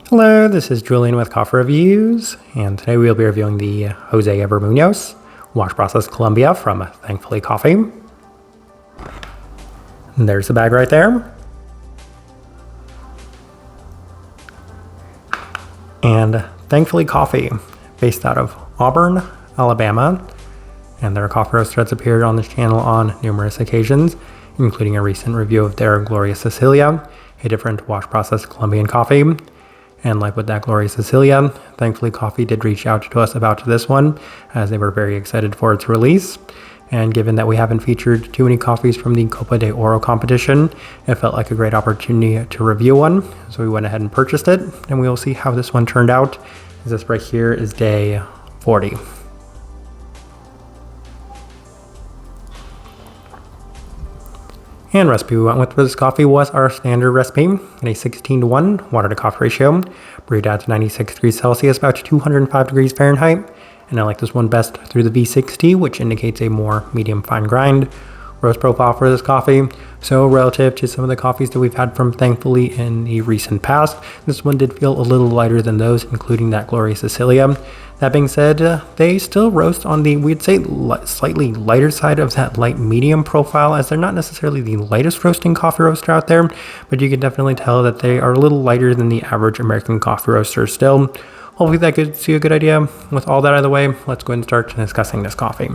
Hello, this is Julian with Coffee Reviews, and today we'll be reviewing the Jose Ever Muñoz Wash Process Colombia from Thankfully Coffee. And there's the bag right there. And Thankfully Coffee, based out of Auburn, Alabama, and their coffee roaster has appeared on this channel on numerous occasions, including a recent review of their Gloria Cecilia, a different wash process Colombian coffee. And like with that Gloria Cecilia, Thankfully Coffee did reach out to us about this one, as they were very excited for its release. And given that we haven't featured too many coffees from the Copa de Oro competition, it felt like a great opportunity to review one. So we went ahead and purchased it, and we will see how this one turned out. This right here is day 40. And recipe we went with for this coffee was our standard recipe in a 16:1 water to coffee ratio, brewed at 96 degrees Celsius, about 205 degrees Fahrenheit. And I like this one best through the V60, which indicates a more medium fine grind roast profile for this coffee. So relative to some of the coffees that we've had from Thankfully in the recent past, this one did feel a little lighter than those, including that Gloria Cecilia. That being said, they still roast on the, we'd say, slightly lighter side of that light medium profile, as they're not necessarily the lightest roasting coffee roaster out there, but you can definitely tell that they are a little lighter than the average American coffee roaster still. Hopefully that gives you a good idea. With all that out of the way, let's go ahead and start discussing this coffee.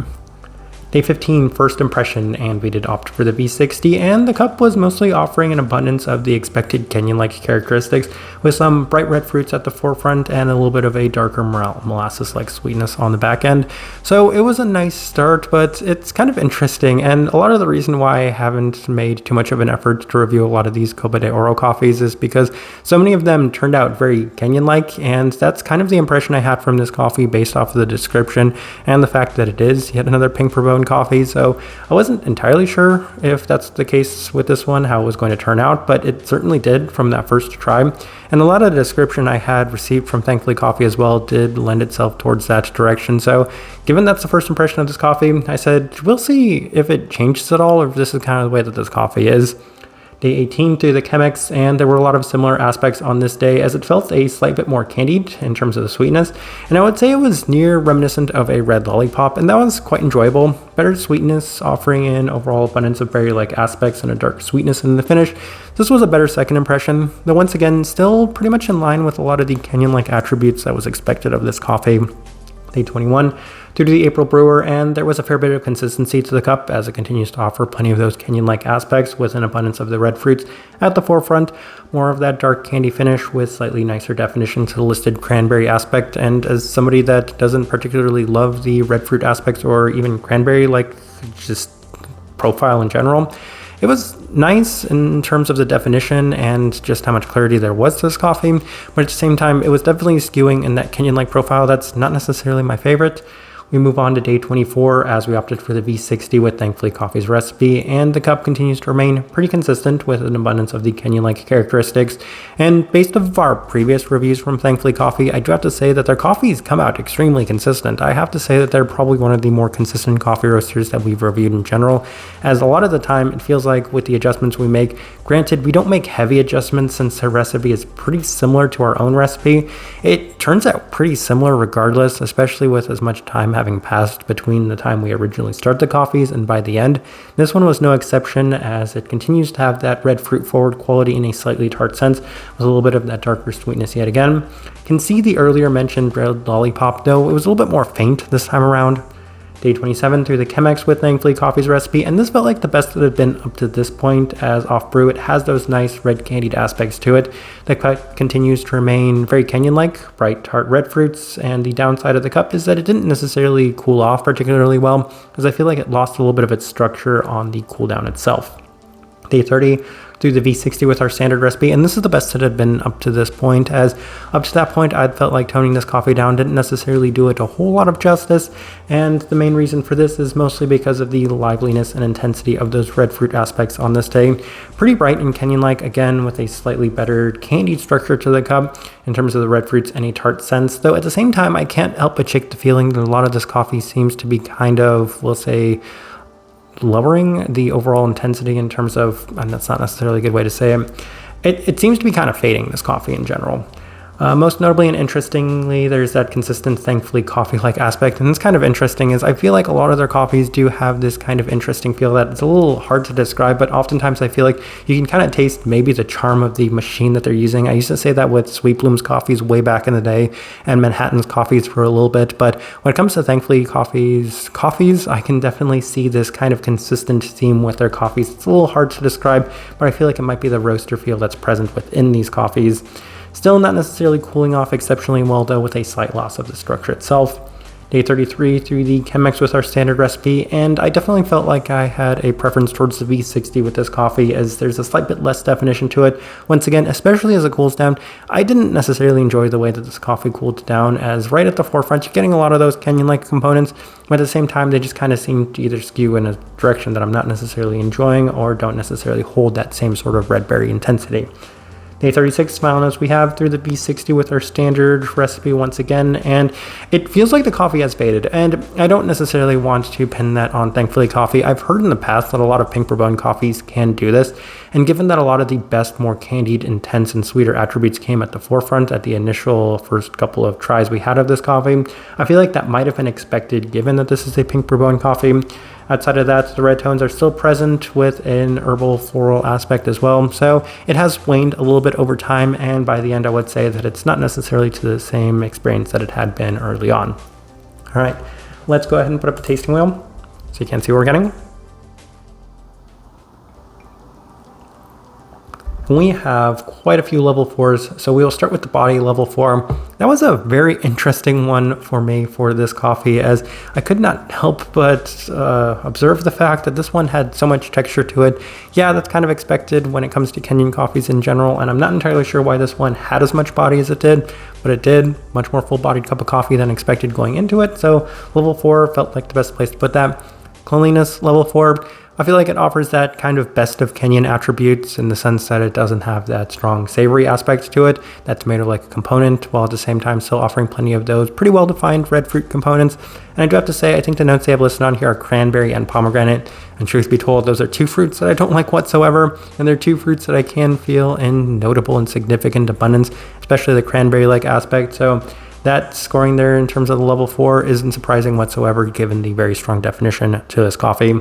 Day 15, first impression, and we did opt for the V60, and the cup was mostly offering an abundance of the expected Kenyan-like characteristics, with some bright red fruits at the forefront and a little bit of a darker molasses-like sweetness on the back end. So it was a nice start, but it's kind of interesting, and a lot of the reason why I haven't made too much of an effort to review a lot of these Copa de Oro coffees is because so many of them turned out very Kenyan-like, and that's kind of the impression I had from this coffee based off of the description and the fact that it is yet another pink per bone coffee. So I wasn't entirely sure if that's the case with this one, how it was going to turn out, but it certainly did from that first try. And a lot of the description I had received from Thankfully Coffee as well did lend itself towards that direction. So given that's the first impression of this coffee, I said, we'll see if it changes at all, or if this is kind of the way that this coffee is. Day 18 through the Chemex, and there were a lot of similar aspects on this day, as it felt a slight bit more candied in terms of the sweetness, and I would say it was near reminiscent of a red lollipop, and that was quite enjoyable. Better sweetness, offering an overall abundance of berry-like aspects and a dark sweetness in the finish. This was a better second impression, though once again still pretty much in line with a lot of the Kenyan-like attributes that was expected of this coffee. Day 21 through to the April brewer, and there was a fair bit of consistency to the cup, as it continues to offer plenty of those Kenyan-like aspects with an abundance of the red fruits at the forefront, more of that dark candy finish with slightly nicer definition to the listed cranberry aspect. And as somebody that doesn't particularly love the red fruit aspects or even cranberry like just profile in general, it was nice in terms of the definition and just how much clarity there was to this coffee, but at the same time, it was definitely skewing in that Kenyan-like profile that's not necessarily my favorite. We move on to day 24 as we opted for the V60 with Thankfully Coffee's recipe, and the cup continues to remain pretty consistent with an abundance of the Kenyan-like characteristics. And based off of our previous reviews from Thankfully Coffee, I do have to say that their coffees come out extremely consistent. I have to say that they're probably one of the more consistent coffee roasters that we've reviewed in general, as a lot of the time it feels like with the adjustments we make, granted we don't make heavy adjustments since their recipe is pretty similar to our own recipe, it turns out pretty similar regardless, especially with as much time having passed between the time we originally start the coffees and by the end. This one was no exception, as it continues to have that red fruit forward quality in a slightly tart sense, with a little bit of that darker sweetness yet again. Can see the earlier mentioned red lollipop, though it was a little bit more faint this time around. Day 27 through the Chemex with Thankfully Coffee's recipe, and this felt like the best that had been up to this point, as off brew it has those nice red candied aspects to it. The cup continues to remain very Kenyan-like, bright tart red fruits, and the downside of the cup is that it didn't necessarily cool off particularly well, as I feel like it lost a little bit of its structure on the cool down itself. Day 30 through the V60 with our standard recipe, and this is the best that had been up to this point, as up to that point I'd felt like toning this coffee down didn't necessarily do it a whole lot of justice, and the main reason for this is mostly because of the liveliness and intensity of those red fruit aspects on this day. Pretty bright and Kenyan-like, again with a slightly better candied structure to the cup in terms of the red fruits and a tart sense, though at the same time I can't help but shake the feeling that a lot of this coffee seems to be kind of, we'll say, lowering the overall intensity in terms of, and that's not necessarily a good way to say it, it seems to be kind of fading this coffee in general. Most notably and interestingly, there's that consistent, thankfully coffee-like aspect. And it's kind of interesting is I feel like a lot of their coffees do have this kind of interesting feel that it's a little hard to describe, but oftentimes I feel like you can kind of taste maybe the charm of the machine that they're using. I used to say that with Sweet Bloom's coffees way back in the day and Manhattan's coffees for a little bit. But when it comes to thankfully coffees, I can definitely see this kind of consistent theme with their coffees. It's a little hard to describe, but I feel like it might be the roaster feel that's present within these coffees. Still not necessarily cooling off exceptionally well though, with a slight loss of the structure itself. Day 33 through the Chemex with our standard recipe, and I definitely felt like I had a preference towards the V60 with this coffee as there's a slight bit less definition to it. Once again, especially as it cools down, I didn't necessarily enjoy the way that this coffee cooled down, as right at the forefront you're getting a lot of those Kenyan-like components, but at the same time they just kind of seem to either skew in a direction that I'm not necessarily enjoying or don't necessarily hold that same sort of red berry intensity. Day 36 final notes we have through the B60 with our standard recipe once again, and it feels like the coffee has faded, and I don't necessarily want to pin that on thankfully coffee. I've heard in the past that a lot of pink bourbon coffees can do this, and given that a lot of the best, more candied, intense, and sweeter attributes came at the forefront at the initial first couple of tries we had of this coffee, I feel like that might have been expected given that this is a pink bourbon coffee. Outside of that, the red tones are still present with an herbal floral aspect as well. So it has waned a little bit over time, and by the end I would say that it's not necessarily to the same experience that it had been early on. All right, let's go ahead and put up the tasting wheel so you can see what we're getting. We have quite a few level 4s, so we will start with the body level 4. That was a very interesting one for me for this coffee, as I could not help but observe the fact that this one had so much texture to it. Yeah, that's kind of expected when it comes to Kenyan coffees in general, and I'm not entirely sure why this one had as much body as it did, but it did. Much more full-bodied cup of coffee than expected going into it, so level 4 felt like the best place to put that. Cleanliness, level 4. I feel like it offers that kind of best of Kenyan attributes in the sense that it doesn't have that strong savory aspect to it, that tomato-like component, while at the same time still offering plenty of those pretty well-defined red fruit components. And I do have to say, I think the notes they have listed on here are cranberry and pomegranate, and truth be told, those are two fruits that I don't like whatsoever, and they're two fruits that I can feel in notable and significant abundance, especially the cranberry-like aspect. So that scoring there in terms of the level 4 isn't surprising whatsoever given the very strong definition to this coffee.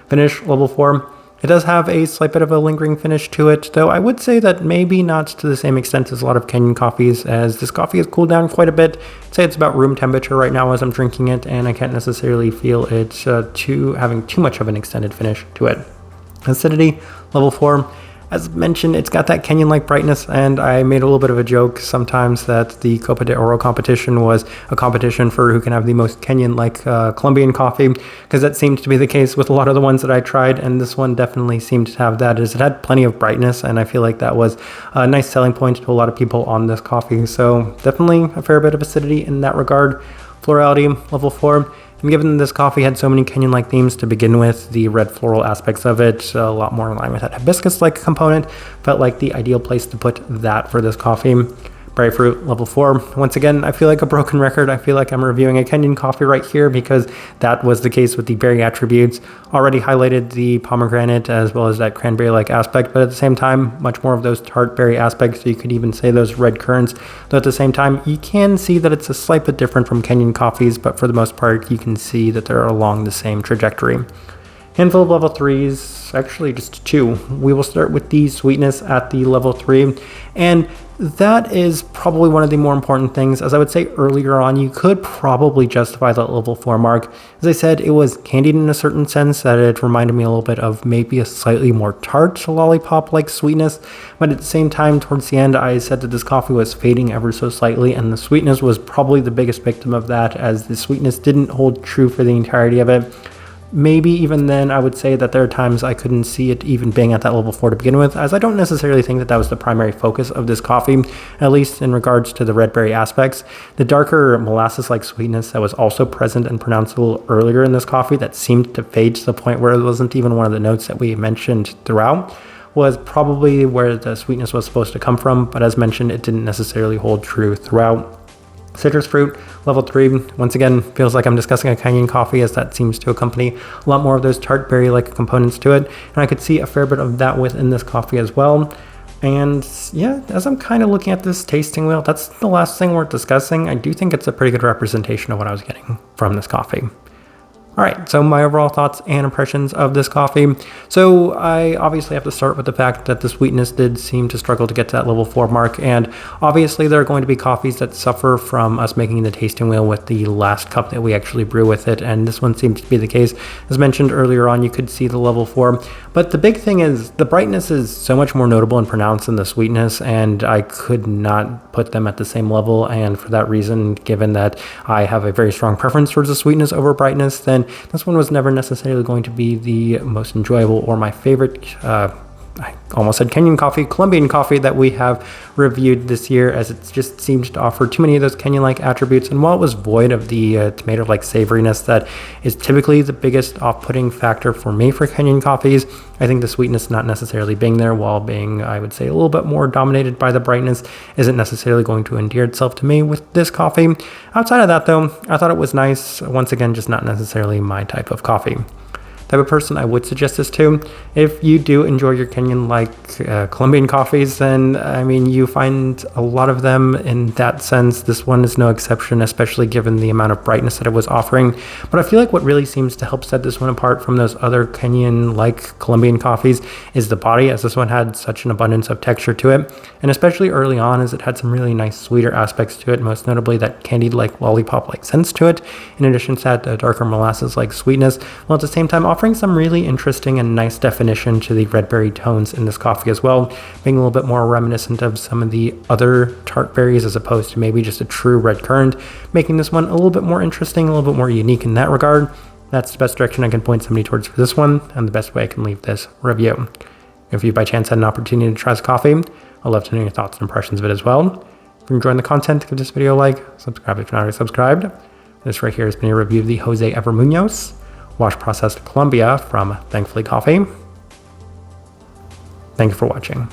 Finish, level 4. It does have a slight bit of a lingering finish to it, though I would say that maybe not to the same extent as a lot of Kenyan coffees, as this coffee has cooled down quite a bit. I'd say it's about room temperature right now as I'm drinking it, and I can't necessarily feel it having too much of an extended finish to it. Acidity, level 4. As mentioned, it's got that Kenyan-like brightness, and I made a little bit of a joke sometimes that the Copa de Oro competition was a competition for who can have the most Kenyan-like Colombian coffee, because that seemed to be the case with a lot of the ones that I tried, and this one definitely seemed to have that, as it had plenty of brightness, and I feel like that was a nice selling point to a lot of people on this coffee. So definitely a fair bit of acidity in that regard. Florality, level 4. And given this coffee had so many Kenyan-like themes to begin with, the red floral aspects of it, a lot more in line with that hibiscus-like component, felt like the ideal place to put that for this coffee. Berry fruit, level 4. Once again, I feel like a broken record. I feel like I'm reviewing a Kenyan coffee right here because that was the case with the berry attributes. Already highlighted the pomegranate as well as that cranberry-like aspect, but at the same time, much more of those tart berry aspects. So you could even say those red currants. Though at the same time, you can see that it's a slight bit different from Kenyan coffees, but for the most part, you can see that they're along the same trajectory. Handful of level 3s, actually just 2. We will start with the sweetness at the level 3, and that is probably one of the more important things. As I would say earlier on, you could probably justify that level 4 mark. As I said, it was candied in a certain sense that it reminded me a little bit of maybe a slightly more tart lollipop-like sweetness, but at the same time, towards the end, I said that this coffee was fading ever so slightly, and the sweetness was probably the biggest victim of that, as the sweetness didn't hold true for the entirety of it. Maybe even then, I would say that there are times I couldn't see it even being at that level 4 to begin with, as I don't necessarily think that that was the primary focus of this coffee, at least in regards to the red berry aspects. The darker molasses-like sweetness that was also present and pronounced a little earlier in this coffee that seemed to fade to the point where it wasn't even one of the notes that we mentioned throughout, was probably where the sweetness was supposed to come from, but as mentioned, it didn't necessarily hold true throughout. Citrus fruit, level 3, once again, feels like I'm discussing a Kenyan coffee, as that seems to accompany a lot more of those tart berry-like components to it, and I could see a fair bit of that within this coffee as well. And yeah, as I'm kind of looking at this tasting wheel, that's the last thing worth discussing. I do think it's a pretty good representation of what I was getting from this coffee. All right, so my overall thoughts and impressions of this coffee. So I obviously have to start with the fact that the sweetness did seem to struggle to get to that level 4 mark. And obviously there are going to be coffees that suffer from us making the tasting wheel with the last cup that we actually brew with it. And this one seems to be the case. As mentioned earlier on, you could see the level 4. But the big thing is the brightness is so much more notable and pronounced than the sweetness. And I could not put them at the same level. And for that reason, given that I have a very strong preference towards the sweetness over brightness, then this one was never necessarily going to be the most enjoyable or my favorite, I almost said Kenyan coffee, Colombian coffee that we have reviewed this year, as it just seemed to offer too many of those Kenyan-like attributes. And while it was void of the tomato-like savoriness that is typically the biggest off-putting factor for me for Kenyan coffees, I think the sweetness not necessarily being there, while being, I would say, a little bit more dominated by the brightness, isn't necessarily going to endear itself to me with this coffee. Outside of that, though, I thought it was nice. Once again, just not necessarily my type of coffee. Type of person I would suggest this to. If you do enjoy your Kenyan-like Colombian coffees, then I mean, you find a lot of them in that sense. This one is no exception, especially given the amount of brightness that it was offering. But I feel like what really seems to help set this one apart from those other Kenyan-like Colombian coffees is the body, as this one had such an abundance of texture to it. And especially early on, as it had some really nice sweeter aspects to it, most notably that candied-like lollipop-like sense to it, in addition to that darker molasses-like sweetness, while at the same time offering some really interesting and nice definition to the red berry tones in this coffee as well, being a little bit more reminiscent of some of the other tart berries as opposed to maybe just a true red currant, making this one a little bit more interesting, a little bit more unique in that regard. That's the best direction I can point somebody towards for this one, and the best way I can leave this review. If you by chance had an opportunity to try this coffee, I'd love to know your thoughts and impressions of it as well. If you're enjoying the content, give this video a like, subscribe if you're not already subscribed. This right here has been a review of the Jose Ever Muñoz wash processed Colombia from Thankfully Coffee. Thank you for watching.